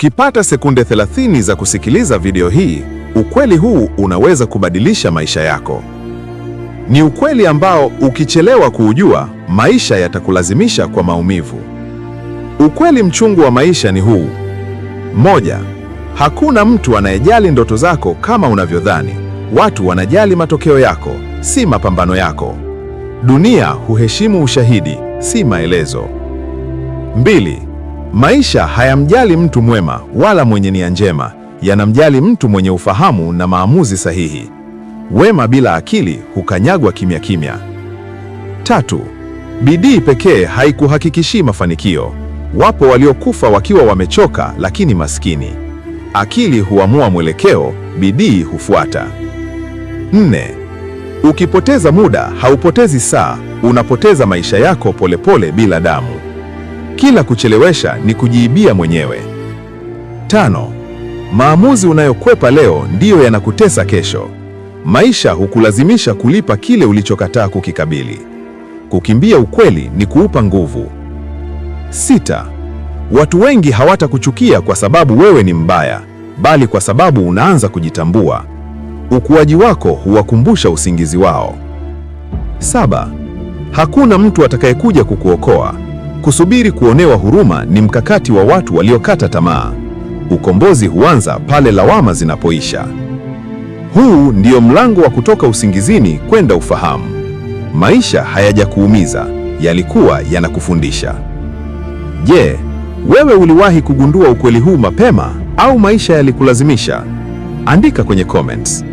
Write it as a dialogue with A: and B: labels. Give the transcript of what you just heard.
A: Ukipata sekunde 30 za kusikiliza video hii, ukweli huu unaweza kubadilisha maisha yako. Ni ukweli ambao ukichelewa kuujua, maisha yatakulazimisha kwa maumivu. Ukweli mchungu wa maisha ni huu. 1. Hakuna mtu anayejali ndoto zako kama unavyodhani. Watu wanajali matokeo yako, si mapambano yako. Dunia huheshimu ushahidi, si maelezo. 2. Maisha hayamjali mtu mwema wala mwenye nia njema, yanamjali mtu mwenye ufahamu na maamuzi sahihi. Wema bila akili hukanyagwa kimya kimya. 3. Bidii pekee haikuhakikishi mafanikio. Wapo waliokufa wakiwa wamechoka lakini maskini. Akili huamua mwelekeo, bidii hufuata. 4. Ukipoteza muda haupotezi saa, unapoteza maisha yako polepole bila damu. Kila kuchelewesha ni kujiibia mwenyewe. 5. Maamuzi unayokwepa leo ndiyo yanakutesa kesho. Maisha hukulazimisha kulipa kile ulichokataa kukikabili. Kukimbia ukweli ni kuupa nguvu. 6. Watu wengi hawatakuchukia kwa sababu wewe ni mbaya, bali kwa sababu unaanza kujitambua. Ukuaji wako huwakumbusha usingizi wao. 7. Hakuna mtu atakayekuja kukuokoa. Kusubiri kuonewa huruma ni mkakati wa watu waliokata tamaa. Ukombozi huanza pale lawama zinapoisha. Huu ndio mlango wa kutoka usingizini kwenda ufahamu. Maisha hayajakuumiza, yalikuwa yanakufundisha. Je, wewe uliwahi kugundua ukweli huu mapema au maisha yalikulazimisha? Andika kwenye comments.